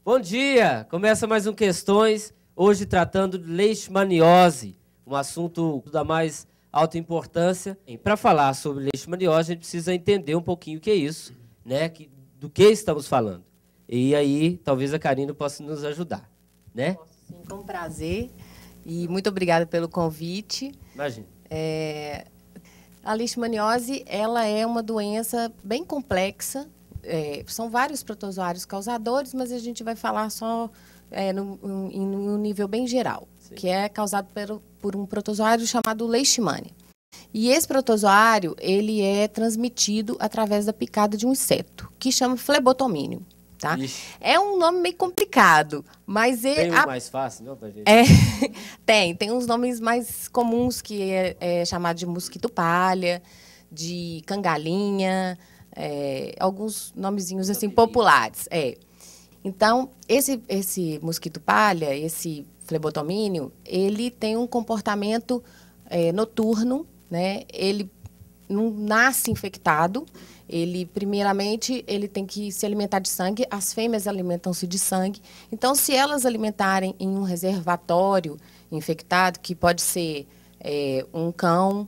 Bom dia! Começa mais um Questões, hoje tratando de leishmaniose, um assunto da mais alta importância. Para falar sobre leishmaniose, a gente precisa entender um pouquinho o que é isso, né? Do que estamos falando. E aí, talvez a Karina possa nos ajudar, né? Posso, sim, com prazer. E muito obrigada pelo convite. Imagina. A leishmaniose, ela é uma doença bem complexa. São vários protozoários causadores, mas a gente vai falar só em um nível bem geral, sim, que é causado por um protozoário chamado leishmania. E esse protozoário, ele é transmitido através da picada de um inseto, que chama flebotomínio. Tá? É um nome meio complicado, mas tem um mais fácil, não, pra gente? Tem uns nomes mais comuns, que é chamado de mosquito palha, de cangalinha, alguns nomezinhos assim populares. Então, esse mosquito palha, esse flebotomínio, ele tem um comportamento noturno, né? Ele não nasce infectado. Primeiramente, ele tem que se alimentar de sangue. As fêmeas alimentam-se de sangue. Então, se elas alimentarem em um reservatório infectado, que pode ser um cão,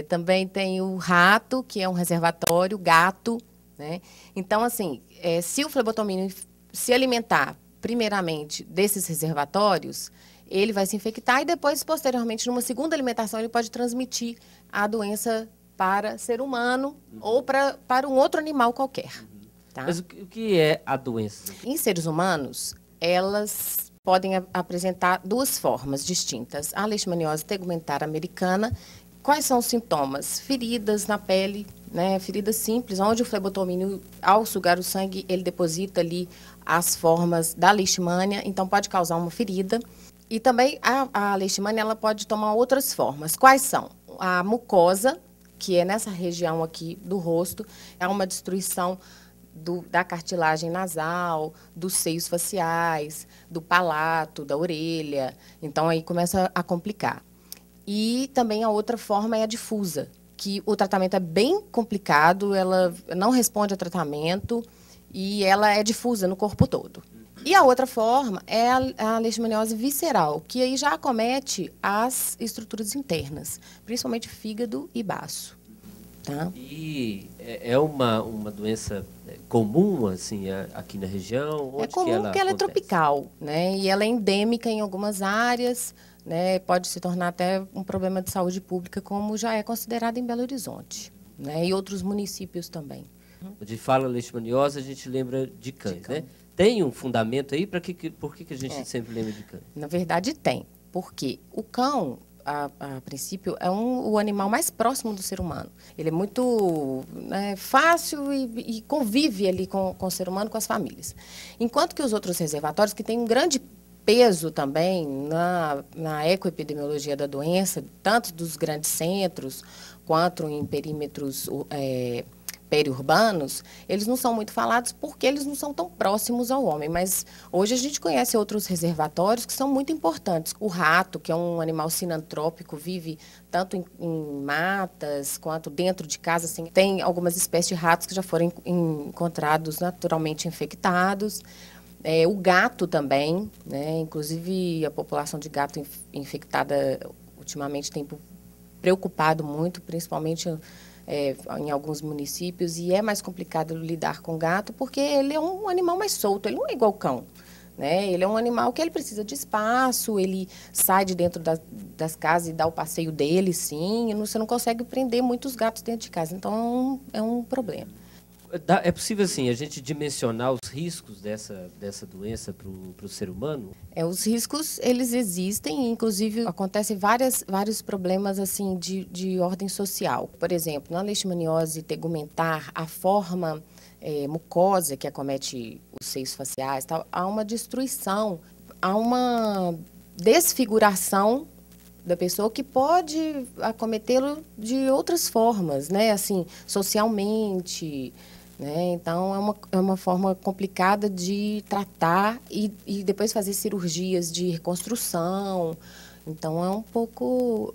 também tem o rato, que é um reservatório, gato, né? Então, assim, se o flebotomínio se alimentar primeiramente desses reservatórios, ele vai se infectar e depois, posteriormente, numa segunda alimentação, ele pode transmitir a doença para ser humano ou para um outro animal qualquer. Tá? Mas o que é a doença? Em seres humanos, elas podem apresentar duas formas distintas. A leishmaniose tegumentar americana. Quais são os sintomas? Feridas na pele, né? Feridas simples, onde o flebotomínio, ao sugar o sangue, ele deposita ali as formas da leishmania, então pode causar uma ferida. E também a leishmania, ela pode tomar outras formas. Quais são? A mucosa, que é nessa região aqui do rosto, é uma destruição da cartilagem nasal, dos seios faciais, do palato, da orelha. Então, aí começa a complicar. E também a outra forma é a difusa, que o tratamento é bem complicado, ela não responde ao tratamento e ela é difusa no corpo todo. E a outra forma é a leishmaniose visceral, que aí já acomete as estruturas internas, principalmente fígado e baço. Tá? E é uma doença comum, assim, aqui na região? É comum porque ela é tropical, né? E ela é endêmica em algumas áreas, né? Pode se tornar até um problema de saúde pública, como já é considerado em Belo Horizonte, né? E outros municípios também. De fala leishmaniose, a gente lembra de cães, né? Tem um fundamento aí? Por que a gente sempre lembra de cães? Na verdade, tem. Porque o cão, a princípio, é o animal mais próximo do ser humano. Ele é muito fácil e convive ali com o ser humano, com as famílias. Enquanto que os outros reservatórios, que têm um grande peso também na ecoepidemiologia da doença, tanto dos grandes centros quanto em perímetros periurbanos, eles não são muito falados porque eles não são tão próximos ao homem. Mas hoje a gente conhece outros reservatórios que são muito importantes. O rato, que é um animal sinantrópico, vive tanto em matas quanto dentro de casa. Assim, tem algumas espécies de ratos que já foram encontrados naturalmente infectados. O gato também, né? Inclusive a população de gato infectada ultimamente tem preocupado muito, principalmente em alguns municípios, e é mais complicado lidar com gato porque ele é um animal mais solto, ele não é igual ao cão. Né? Ele é um animal que ele precisa de espaço, ele sai de dentro das casas e dá o passeio dele, sim, e você não consegue prender muitos gatos dentro de casa, então é um problema. É possível, assim, a gente dimensionar os riscos dessa doença para o ser humano? Os riscos, eles existem, inclusive acontecem vários problemas assim de ordem social. Por exemplo, na leishmaniose tegumentar, a forma mucosa que acomete os seios faciais, tal, há uma destruição, há uma desfiguração da pessoa que pode acometê-lo de outras formas, né? Assim, socialmente, né? Então, é uma forma complicada de tratar e depois fazer cirurgias de reconstrução. Então, é um pouco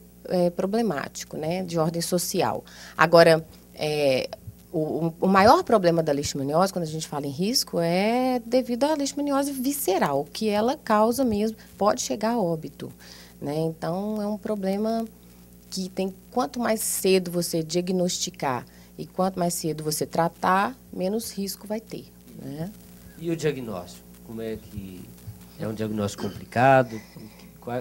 problemático, né? De ordem social. Agora, O maior problema da leishmaniose, quando a gente fala em risco, é devido à leishmaniose visceral, que ela causa mesmo, pode chegar a óbito, né? Então, é um problema que quanto mais cedo você diagnosticar e quanto mais cedo você tratar, menos risco vai ter, né? E o diagnóstico? Como é que é um diagnóstico complicado?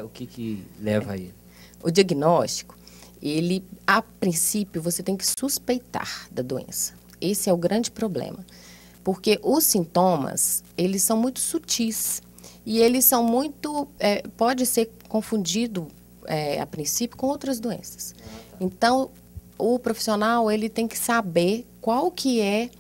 O que leva a ele? O diagnóstico, ele, a princípio, você tem que suspeitar da doença. Esse é o grande problema. Porque os sintomas, eles são muito sutis. E eles são muito... pode ser confundido, a princípio, com outras doenças. Então, o profissional, ele tem que saber qual que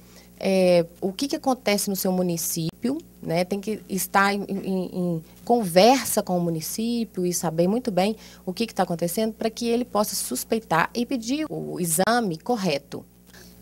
o que acontece no seu município, né? Tem que estar em conversa com o município e saber muito bem o que está acontecendo para que ele possa suspeitar e pedir o exame correto,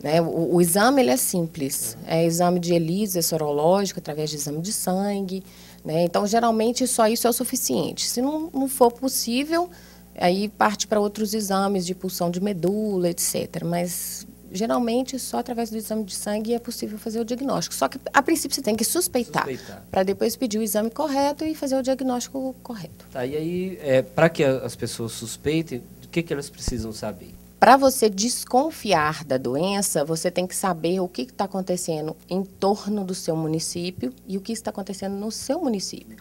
né? O exame, ele é simples, é exame de ELISA sorológico através de exame de sangue, né? Então, geralmente, só isso é o suficiente. Se não for possível, aí parte para outros exames de punção de medula, etc. Mas geralmente, só através do exame de sangue é possível fazer o diagnóstico. Só que, a princípio, você tem que suspeitar. Para depois pedir o exame correto e fazer o diagnóstico correto. Tá, e aí, para que as pessoas suspeitem, o que elas precisam saber? Para você desconfiar da doença, você tem que saber o que está acontecendo em torno do seu município e o que está acontecendo no seu município.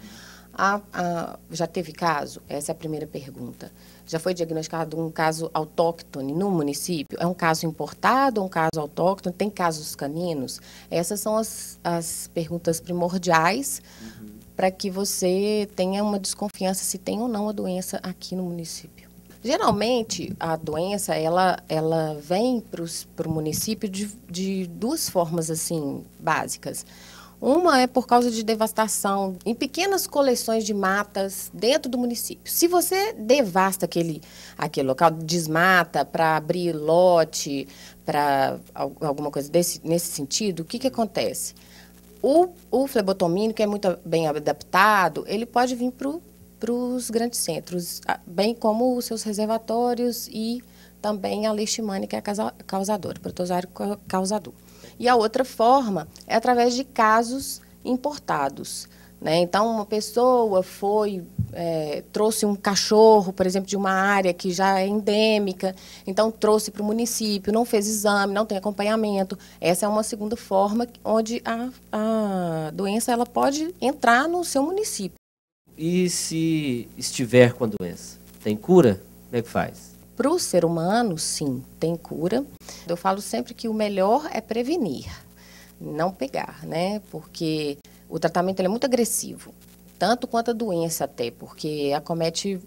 Já teve caso? Essa é a primeira pergunta. Já foi diagnosticado um caso autóctone no município? É um caso importado, um caso autóctone? Tem casos caninos? Essas são as perguntas primordiais para que você tenha uma desconfiança se tem ou não a doença aqui no município. Geralmente, a doença, ela vem para o município de duas formas, assim, básicas. Uma é por causa de devastação em pequenas coleções de matas dentro do município. Se você devasta aquele local, desmata para abrir lote, para alguma coisa nesse sentido, o que acontece? O flebotomínio, que é muito bem adaptado, ele pode vir para os grandes centros, bem como os seus reservatórios e também a leishmania, que é a causadora, protozoário causador. E a outra forma é através de casos importados, né? Então, uma pessoa trouxe um cachorro, por exemplo, de uma área que já é endêmica, então trouxe para o município, não fez exame, não tem acompanhamento. Essa é uma segunda forma onde a doença ela pode entrar no seu município. E se estiver com a doença, tem cura? Como é que faz? Para o ser humano, sim, tem cura. Eu falo sempre que o melhor é prevenir, não pegar, né? Porque o tratamento ele é muito agressivo, tanto quanto a doença até, porque acomete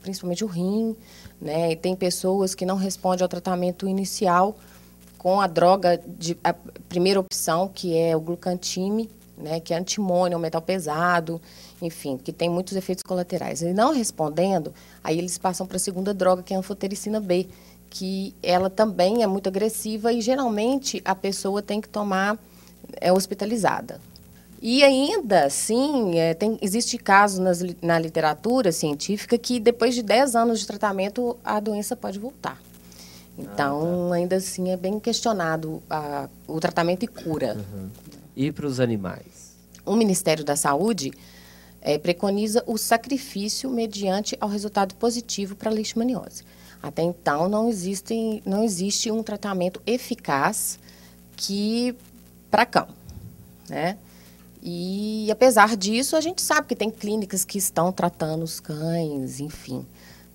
principalmente o rim, né? E tem pessoas que não respondem ao tratamento inicial com a droga a primeira opção, que é o glucantime, né? Que é antimônio, um metal pesado, enfim, que tem muitos efeitos colaterais. E não respondendo, aí eles passam para a segunda droga, que é a anfotericina B, que ela também é muito agressiva e geralmente a pessoa tem que tomar hospitalizada. E ainda assim, existe casos na literatura científica que depois de 10 anos de tratamento a doença pode voltar. Então, ainda assim, é bem questionado o tratamento e cura. Uhum. E para os animais? O Ministério da Saúde preconiza o sacrifício mediante ao resultado positivo para a leishmaniose. Até então, não existe um tratamento eficaz para cão, né? E, apesar disso, a gente sabe que tem clínicas que estão tratando os cães, enfim.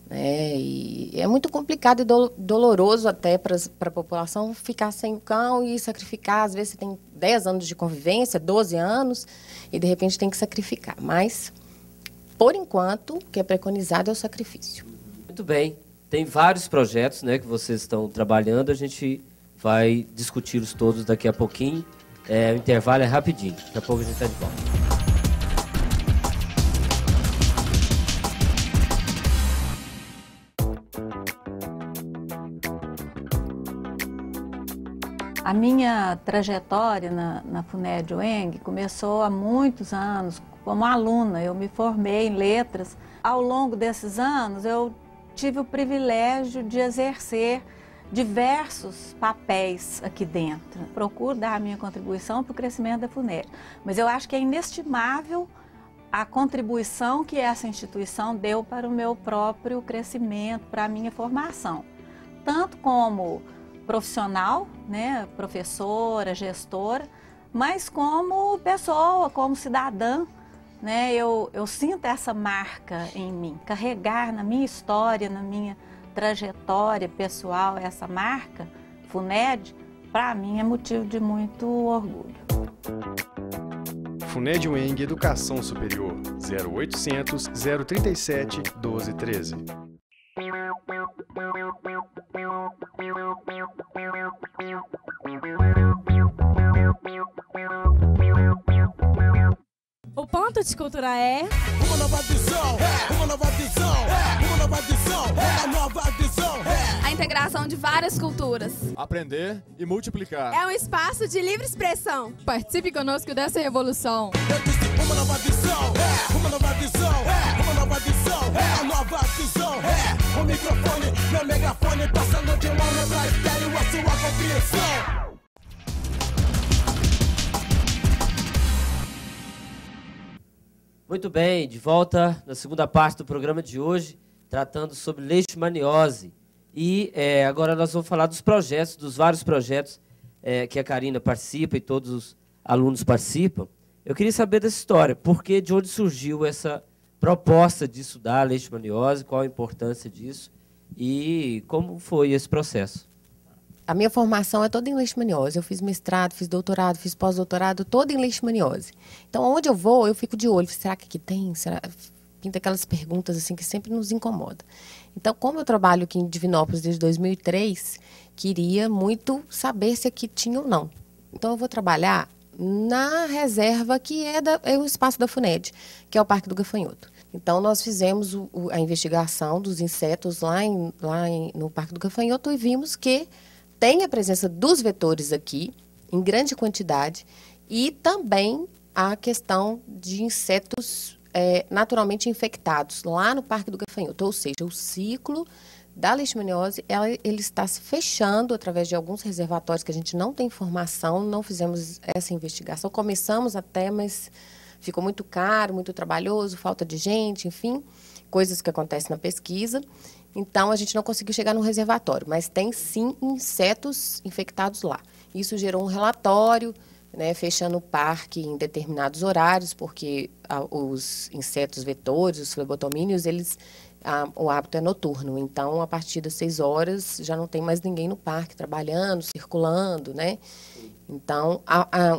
Né? E é muito complicado e doloroso até para a população ficar sem o cão e sacrificar. Às vezes, você tem 10 anos de convivência, 12 anos, e, de repente, tem que sacrificar. Mas, por enquanto, o que é preconizado é o sacrifício. Muito bem. Tem vários projetos, né, que vocês estão trabalhando. A gente vai discuti-los todos daqui a pouquinho. O intervalo é rapidinho. Daqui a pouco a gente está de volta. A minha trajetória na FUNED UENG começou há muitos anos como aluna. Eu me formei em letras. Ao longo desses anos, eu tive o privilégio de exercer diversos papéis aqui dentro. Procuro dar a minha contribuição para o crescimento da FUNED, mas eu acho que é inestimável a contribuição que essa instituição deu para o meu próprio crescimento, para a minha formação, tanto como profissional, né, professora, gestora, mas como pessoa, como cidadã, né, eu sinto essa marca em mim, carregar na minha história, na minha trajetória pessoal, essa marca, FUNED, para mim é motivo de muito orgulho. FUNED UENG Educação Superior, 0800 037 1213. O ponto de cultura é uma nova visão, uma nova visão, uma nova visão, uma nova visão. a integração de várias culturas. Aprender e multiplicar. É um espaço de livre expressão. Participe conosco dessa revolução. Eu disse uma nova visão, uma nova visão, uma nova visão, uma nova visão. O microfone, meu megafone, passando de mão pra estéreo a sua compreensão. Muito bem, de volta na segunda parte do programa de hoje, tratando sobre leishmaniose. E agora nós vamos falar dos projetos, dos vários projetos que a Karina participa e todos os alunos participam. Eu queria saber dessa história, de onde surgiu essa proposta de estudar a leishmaniose, qual a importância disso e como foi esse processo. A minha formação é toda em leishmaniose. Eu fiz mestrado, fiz doutorado, fiz pós-doutorado, toda em leishmaniose. Então, onde eu vou, eu fico de olho. Será que aqui tem? Será? Pinta aquelas perguntas assim que sempre nos incomodam. Então, como eu trabalho aqui em Divinópolis desde 2003, queria muito saber se aqui tinha ou não. Então, eu vou trabalhar na reserva que é o espaço da FUNED, que é o Parque do Gafanhoto. Então, nós fizemos a investigação dos insetos lá no Parque do Gafanhoto e vimos que tem a presença dos vetores aqui, em grande quantidade, e também a questão de insetos naturalmente infectados lá no Parque do Gafanhoto. Ou seja, o ciclo da leishmaniose ele está se fechando através de alguns reservatórios que a gente não tem informação, não fizemos essa investigação. Começamos até, mas ficou muito caro, muito trabalhoso, falta de gente, enfim, coisas que acontecem na pesquisa. Então, a gente não conseguiu chegar no reservatório, mas tem, sim, insetos infectados lá. Isso gerou um relatório, né, fechando o parque em determinados horários, porque os insetos vetores, os flebotomíneos, o hábito é noturno. Então, a partir das 6 horas, já não tem mais ninguém no parque trabalhando, circulando, né? Então,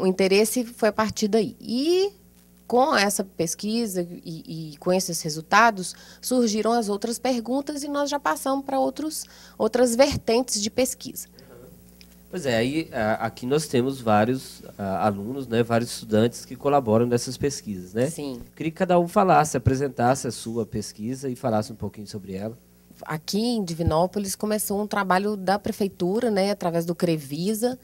o interesse foi a partir daí. E com essa pesquisa e com esses resultados, surgiram as outras perguntas e nós já passamos para outras vertentes de pesquisa. Pois é, aí aqui nós temos vários alunos, né, vários estudantes que colaboram nessas pesquisas, né? Sim. Queria que cada um falasse, apresentasse a sua pesquisa e falasse um pouquinho sobre ela. Aqui em Divinópolis começou um trabalho da prefeitura, né, através do CREVISA,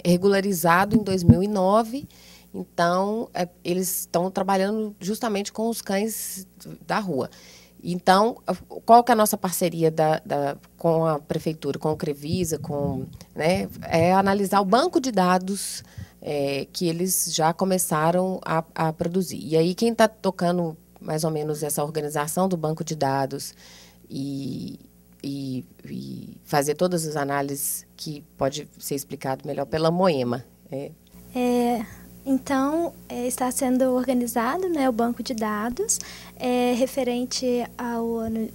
regularizado em 2009. Então, eles estão trabalhando justamente com os cães da rua. Então, qual que é a nossa parceria com a prefeitura, com o CREVISA, né, é analisar o banco de dados que eles já começaram a produzir. E aí, quem está tocando mais ou menos essa organização do banco de dados e fazer todas as análises que pode ser explicado melhor pela Moema. Então, está sendo organizado, né, o banco de dados referente ao ano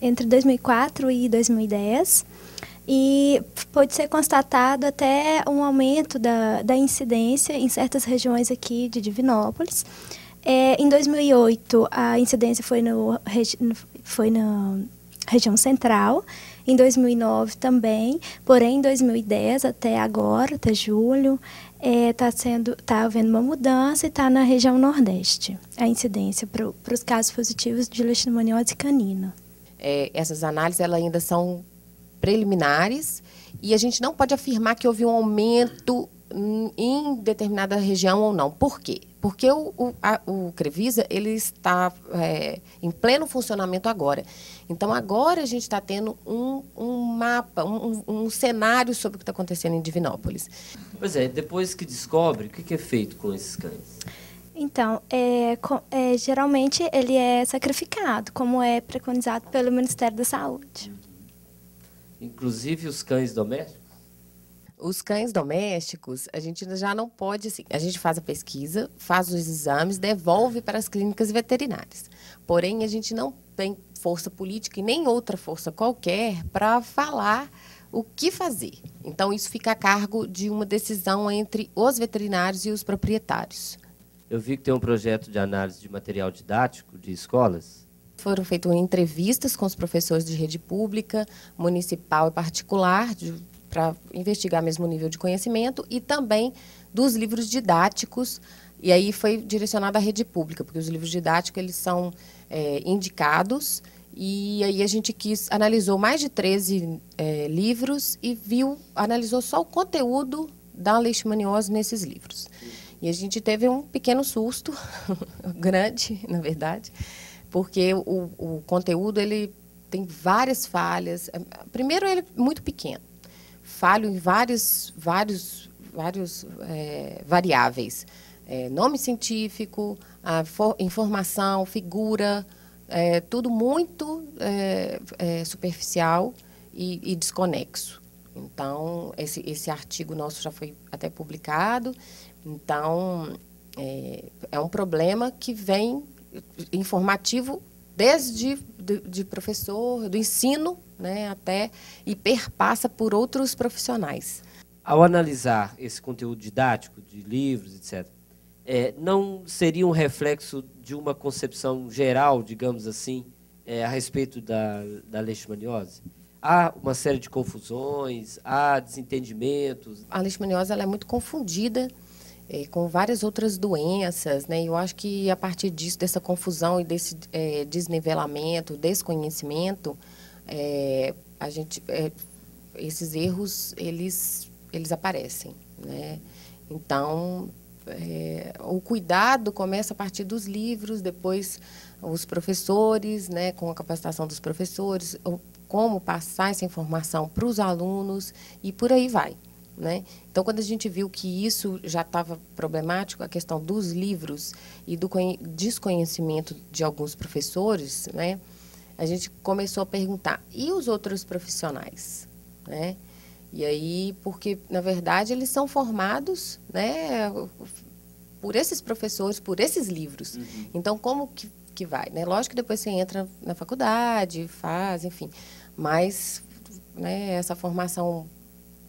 entre 2004 e 2010 e pode ser constatado até um aumento da incidência em certas regiões aqui de Divinópolis. Em 2008, a incidência foi na região central, em 2009 também, porém em 2010 até agora, até julho, está havendo uma mudança e está na região nordeste, a incidência para os casos positivos de leishmaniose canina. Essas análises elas ainda são preliminares e a gente não pode afirmar que houve um aumento em determinada região ou não. Por quê? Porque o Crevisa ele está em pleno funcionamento agora. Então, agora a gente está tendo um mapa, um cenário sobre o que está acontecendo em Divinópolis. Pois é, depois que descobre, o que é feito com esses cães? Então, geralmente ele é sacrificado, como é preconizado pelo Ministério da Saúde. Inclusive os cães domésticos? Os cães domésticos, a gente já não pode, assim, a gente faz a pesquisa, faz os exames, devolve para as clínicas veterinárias. Porém, a gente não tem força política e nem outra força qualquer para falar o que fazer. Então, isso fica a cargo de uma decisão entre os veterinários e os proprietários. Eu vi que tem um projeto de análise de material didático de escolas. Foram feitas entrevistas com os professores de rede pública, municipal e particular, para investigar mesmo o nível de conhecimento, e também dos livros didáticos, e aí foi direcionado à rede pública, porque os livros didáticos eles são indicados, e aí a gente analisou mais de 13 livros e analisou só o conteúdo da leishmaniose nesses livros. E a gente teve um pequeno susto, grande, na verdade, porque o conteúdo ele tem várias falhas. Primeiro, ele é muito pequeno. Falho em vários variáveis. Nome científico, informação, figura, tudo muito superficial e desconexo. Então, esse artigo nosso já foi até publicado. Então, é um problema que vem informativo desde de professor, do ensino, né, até e perpassa por outros profissionais. Ao analisar esse conteúdo didático de livros, etc., não seria um reflexo de uma concepção geral, digamos assim, a respeito da leishmaniose? Há uma série de confusões, há desentendimentos. A leishmaniose ela é muito confundida com várias outras doenças, né? Eu acho que a partir disso, dessa confusão e desse desnivelamento, desconhecimento, esses erros eles aparecem, né? Então, o cuidado começa a partir dos livros, depois os professores, né, com a capacitação dos professores, como passar essa informação para os alunos e por aí vai, né? Então, quando a gente viu que isso já estava problemático, a questão dos livros e do desconhecimento de alguns professores, né, a gente começou a perguntar, e os outros profissionais, né? E aí, porque, na verdade, eles são formados, né, por esses professores, por esses livros. Uhum. Então, como que vai? Né? Lógico que depois você entra na faculdade, faz, enfim. Mas, né, essa formação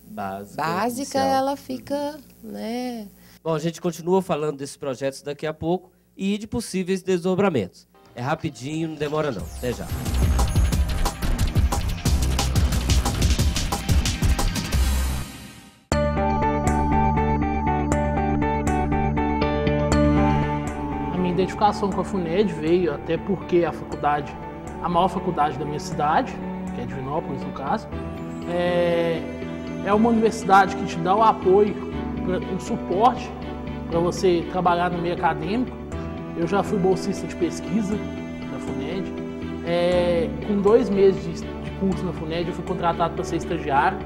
básica ela fica, né... Bom, a gente continua falando desses projetos daqui a pouco e de possíveis desdobramentos. É rapidinho, não demora não. Até já. Identificação com a FUNED veio até porque a maior faculdade da minha cidade, que é Divinópolis no caso, é uma universidade que te dá o apoio, o suporte para você trabalhar no meio acadêmico. Eu já fui bolsista de pesquisa da FUNED. Com 2 meses de curso na FUNED, eu fui contratado para ser estagiário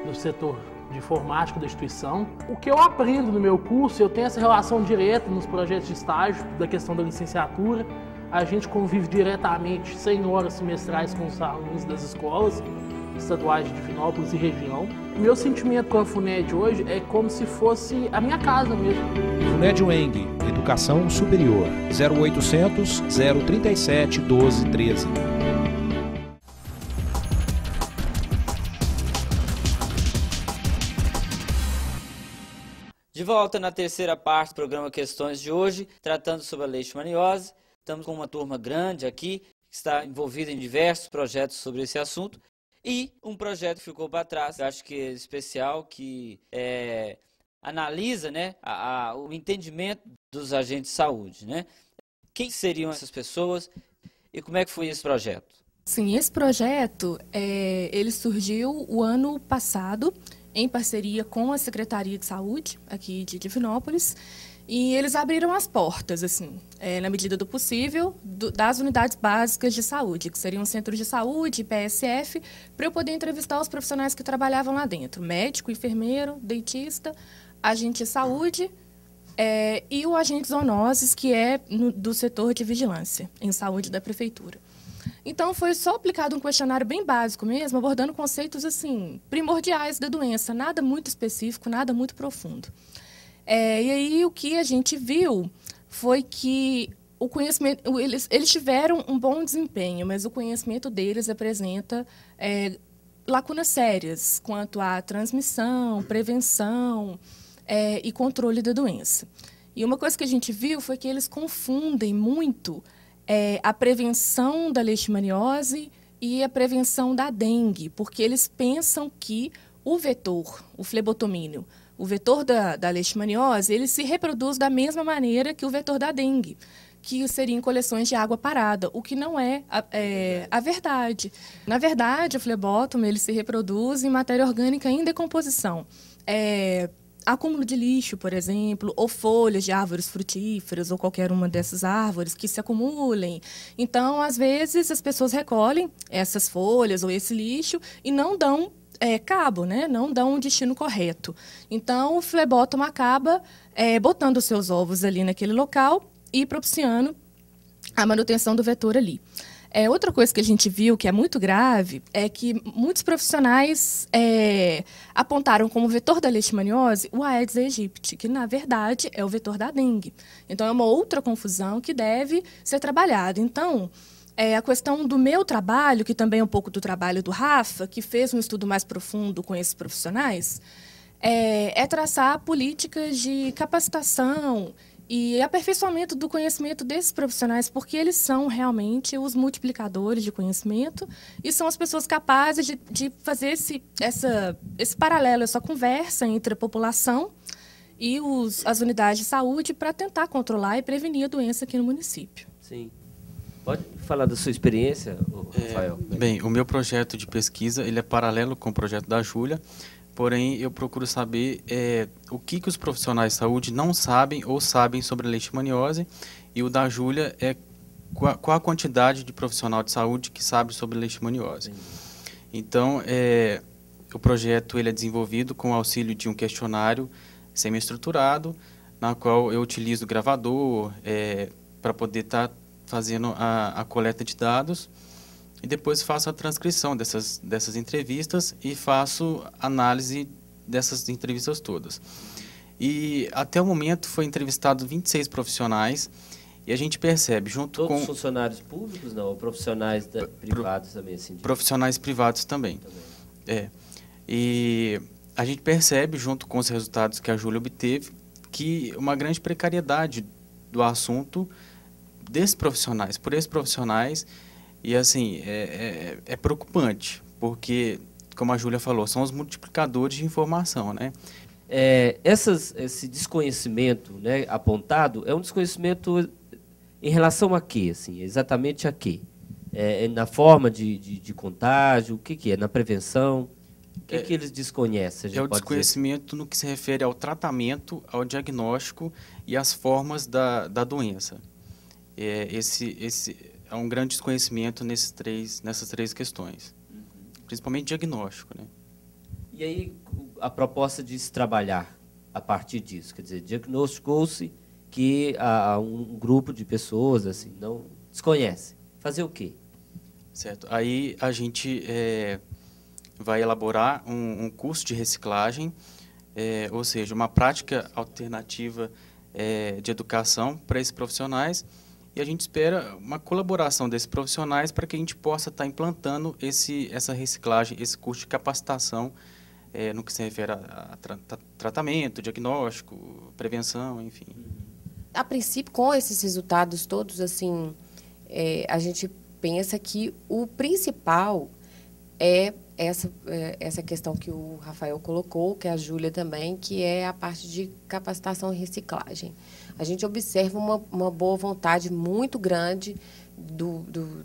no setor de informática da instituição. O que eu aprendo no meu curso, eu tenho essa relação direta nos projetos de estágio, da questão da licenciatura. A gente convive diretamente 100 horas semestrais com os alunos das escolas estaduais de Divinópolis e região. O meu sentimento com a FUNED hoje é como se fosse a minha casa mesmo. FUNED UENG, Educação Superior, 0800 037 1213. De volta na terceira parte do programa Questões de hoje, tratando sobre a leishmaniose. Estamos com uma turma grande aqui, que está envolvida em diversos projetos sobre esse assunto. E um projeto que ficou para trás, acho que é especial, que analisa, né, o entendimento dos agentes de saúde, né? Quem seriam essas pessoas e como é que foi esse projeto? Sim, esse projeto ele surgiu o ano passado, em parceria com a Secretaria de Saúde aqui de Divinópolis, e eles abriram as portas, assim, na medida do possível, das unidades básicas de saúde, que seriam centros de saúde, PSF, para eu poder entrevistar os profissionais que trabalhavam lá dentro, médico, enfermeiro, dentista, agente de saúde e o agente zoonoses, que é do setor de vigilância em saúde da prefeitura. Então, foi só aplicado um questionário bem básico mesmo, abordando conceitos assim primordiais da doença, nada muito específico, nada muito profundo. E aí, o que a gente viu foi que o conhecimento, eles tiveram um bom desempenho, mas o conhecimento deles apresenta lacunas sérias quanto à transmissão, prevenção e controle da doença. E uma coisa que a gente viu foi que eles confundem muito a prevenção da leishmaniose e a prevenção da dengue, porque eles pensam que o vetor, o flebotomínio, o vetor da leishmaniose, ele se reproduz da mesma maneira que o vetor da dengue, que seriam coleções de água parada, o que não é a verdade. Na verdade, o flebótomo ele se reproduz em matéria orgânica em decomposição. Acúmulo de lixo, por exemplo, ou folhas de árvores frutíferas, ou qualquer uma dessas árvores que se acumulem. Então, às vezes, as pessoas recolhem essas folhas ou esse lixo e não dão cabo, né? Não dão um destino correto. Então, o flebótomo acaba botando os seus ovos ali naquele local e propiciando a manutenção do vetor ali. Outra coisa que a gente viu que é muito grave é que muitos profissionais apontaram como vetor da leishmaniose o Aedes aegypti, que, na verdade, é o vetor da dengue. Então, é uma outra confusão que deve ser trabalhada. Então, a questão do meu trabalho, que também é um pouco do trabalho do Rafa, que fez um estudo mais profundo com esses profissionais, é traçar políticas de capacitação e aperfeiçoamento do conhecimento desses profissionais, porque eles são realmente os multiplicadores de conhecimento e são as pessoas capazes de fazer esse paralelo, essa conversa entre a população e as unidades de saúde para tentar controlar e prevenir a doença aqui no município. Sim. Pode falar da sua experiência, Rafael? Bem, o meu projeto de pesquisa ele é paralelo com o projeto da Júlia, porém eu procuro saber o que os profissionais de saúde não sabem ou sabem sobre a leishmaniose, e o da Júlia é qual a quantidade de profissional de saúde que sabe sobre a leishmaniose. Então, o projeto ele é desenvolvido com o auxílio de um questionário semi-estruturado, na qual eu utilizo o gravador para poder estar fazendo a coleta de dados, e depois faço a transcrição dessas entrevistas e faço análise dessas entrevistas todas. E até o momento foi entrevistado 26 profissionais, e a gente percebe, junto Todos com... funcionários públicos, não? Ou profissionais privados também? Assim, profissionais privados também. E a gente percebe, junto com os resultados que a Júlia obteve, que uma grande precariedade do assunto desses profissionais, por esses profissionais, e assim, é preocupante, porque, como a Júlia falou, são os multiplicadores de informação, né? Esse desconhecimento, né, apontado, é um desconhecimento em relação a quê? Assim, exatamente a quê? Na forma de contágio, o que é? Na prevenção? O que eles desconhecem? É o desconhecimento no que se refere ao tratamento, ao diagnóstico e às formas da doença. Esse é um grande desconhecimento nessas três questões, principalmente diagnóstico, né? E aí a proposta de se trabalhar a partir disso, quer dizer, diagnosticou-se que um grupo de pessoas assim não desconhece. Fazer o quê? Certo. Aí a gente vai elaborar um curso de reciclagem, ou seja, uma prática alternativa de educação para esses profissionais. E a gente espera uma colaboração desses profissionais para que a gente possa estar implantando essa reciclagem, esse curso de capacitação no que se refere a tratamento, diagnóstico, prevenção, enfim. A princípio, com esses resultados todos, assim, a gente pensa que o principal é essa questão que o Rafael colocou, que a Júlia também, que é a parte de capacitação e reciclagem. A gente observa uma boa vontade muito grande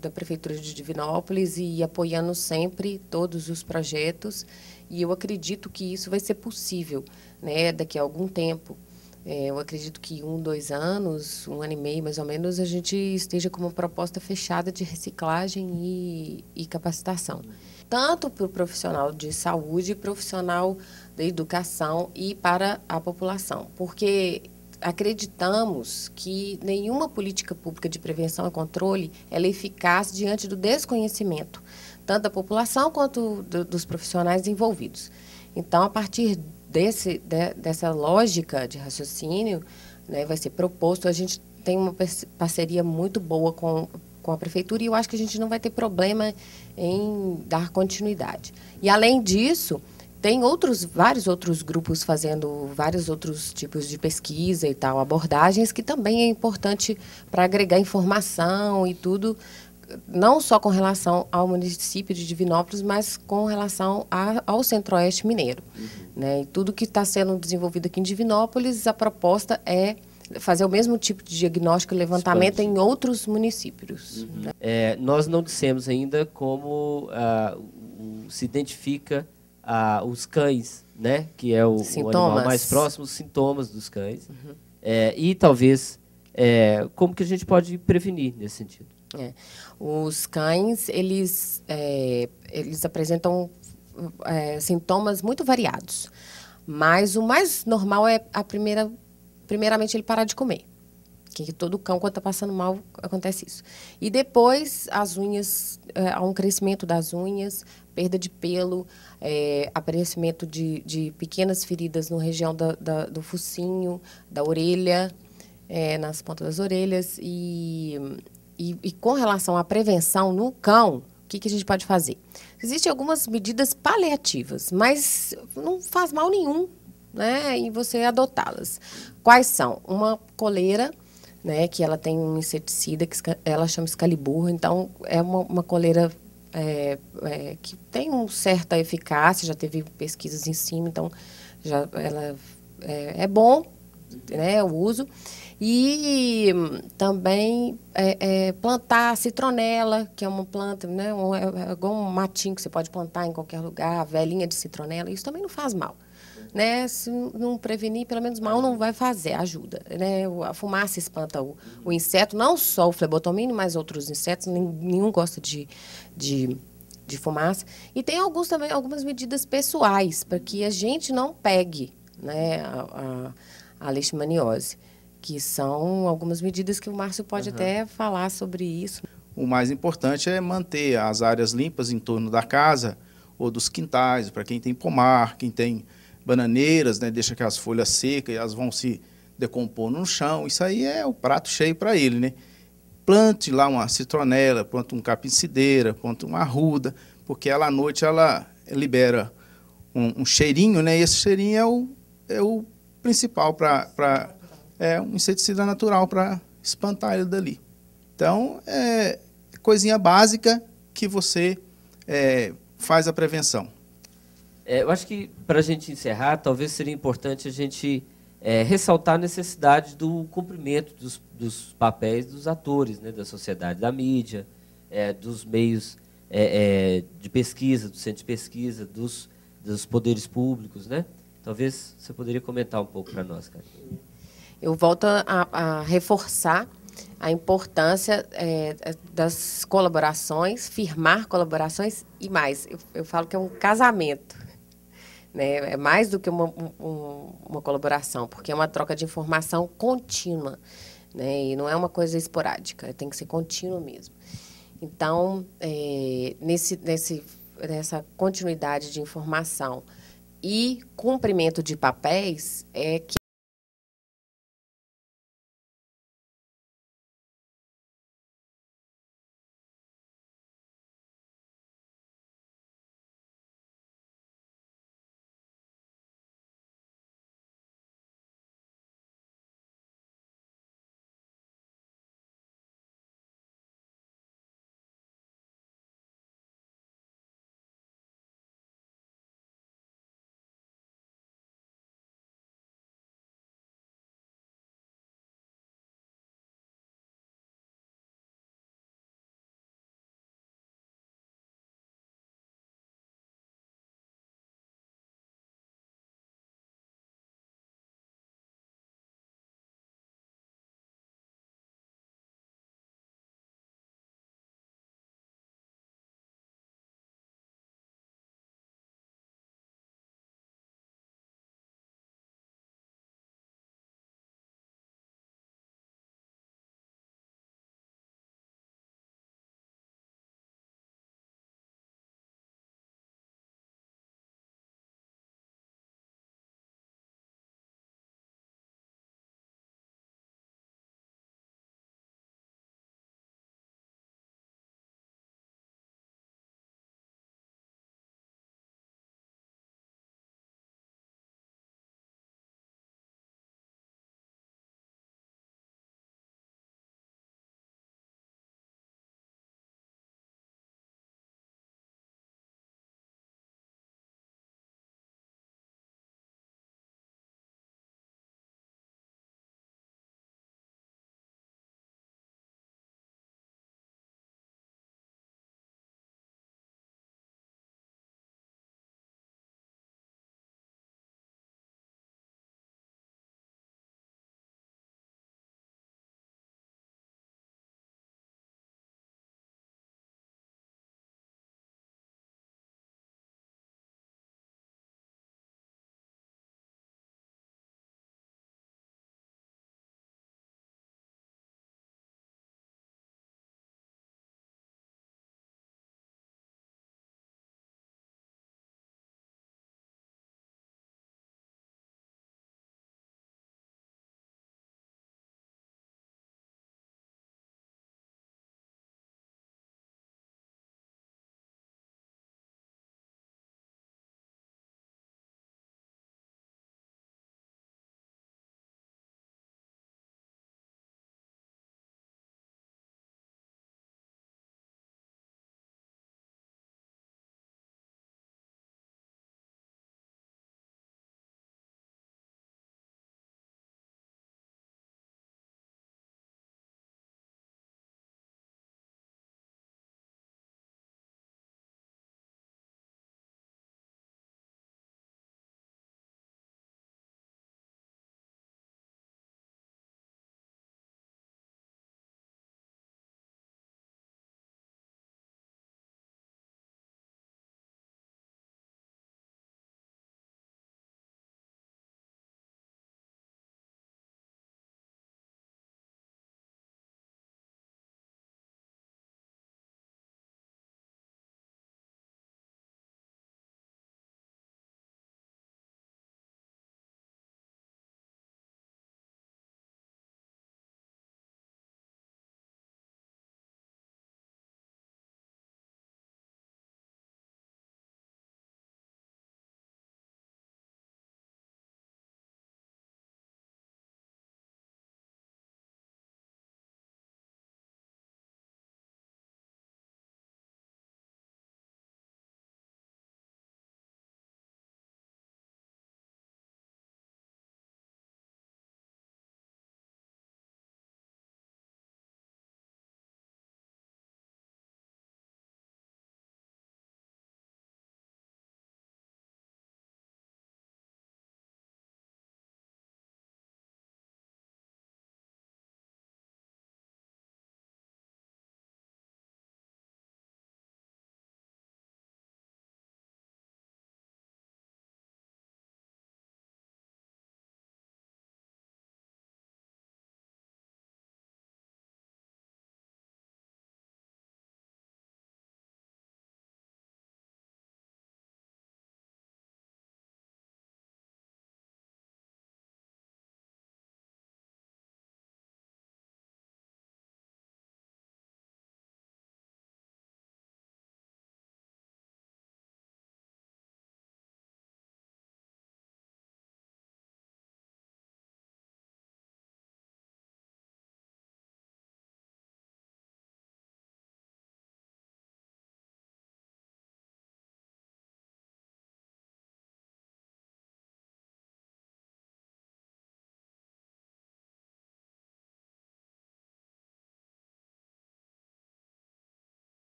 da Prefeitura de Divinópolis e apoiando sempre todos os projetos. E eu acredito que isso vai ser possível, né, daqui a algum tempo. Eu acredito que 1, 2 anos, 1 ano e meio, mais ou menos, a gente esteja com uma proposta fechada de reciclagem e capacitação. Tanto para o profissional de saúde, profissional da educação e para a população. Porque acreditamos que nenhuma política pública de prevenção e controle ela é eficaz diante do desconhecimento, tanto da população quanto dos profissionais envolvidos. Então, a partir dessa lógica de raciocínio, né, vai ser proposto, a gente tem uma parceria muito boa com a Prefeitura e eu acho que a gente não vai ter problema em dar continuidade. E, além disso, tem vários outros grupos fazendo vários outros tipos de pesquisa e tal, abordagens, que também é importante para agregar informação e tudo, não só com relação ao município de Divinópolis, mas com relação ao Centro-Oeste Mineiro. Né? E tudo que está sendo desenvolvido aqui em Divinópolis, a proposta é fazer o mesmo tipo de diagnóstico e levantamento em outros municípios. Né? Nós não dissemos ainda como se identifica os cães, né? Que é o animal mais próximo, os sintomas dos cães. E talvez como que a gente pode prevenir nesse sentido. Os cães, eles apresentam sintomas muito variados, mas o mais normal é primeiramente ele parar de comer, que todo cão, quando está passando mal, acontece isso. E depois as unhas, há um crescimento das unhas, perda de pelo, aparecimento de pequenas feridas na região do focinho, da orelha, nas pontas das orelhas. E com relação à prevenção no cão, o que a gente pode fazer? Existem algumas medidas paliativas, mas não faz mal nenhum, né, em você adotá-las. Quais são? Uma coleira, né, que ela tem um inseticida, que ela chama Excalibur, então é uma coleira que tem uma certa eficácia, já teve pesquisas em cima, então ela é bom, né, o uso. E também plantar citronela, que é uma planta, né, é igual um matinho que você pode plantar em qualquer lugar, velhinha de citronela, isso também não faz mal. Né? Se não prevenir, pelo menos mal não vai fazer, ajuda. Né? A fumaça espanta o inseto, não só o flebotomínio, mas outros insetos, nenhum gosta de fumaça. E tem algumas medidas pessoais, para que a gente não pegue, né, a leishmaniose, que são algumas medidas que o Márcio pode até falar sobre isso. O mais importante é manter as áreas limpas em torno da casa ou dos quintais, para quem tem pomar, quem tem bananeiras, né, deixa aquelas folhas secas e elas vão se decompor no chão. Isso aí é o prato cheio para ele, né? Plante lá uma citronela, plante um capim-cideira, plante uma arruda, porque ela à noite ela libera um cheirinho, né? E esse cheirinho é o principal para um inseticida natural para espantar ele dali. Então, é coisinha básica que você faz a prevenção. Eu acho que, para a gente encerrar, talvez seria importante a gente ressaltar a necessidade do cumprimento dos papéis dos atores, né, da sociedade, da mídia, dos meios de pesquisa, do centro de pesquisa, dos poderes públicos, né? Talvez você poderia comentar um pouco para nós, cara. Eu volto a reforçar a importância das colaborações, firmar colaborações e mais. Eu falo que é um casamento. Né? É mais do que uma colaboração, porque é uma troca de informação contínua, né? E não é uma coisa esporádica, tem que ser contínua mesmo. Então, nessa continuidade de informação e cumprimento de papéis, é que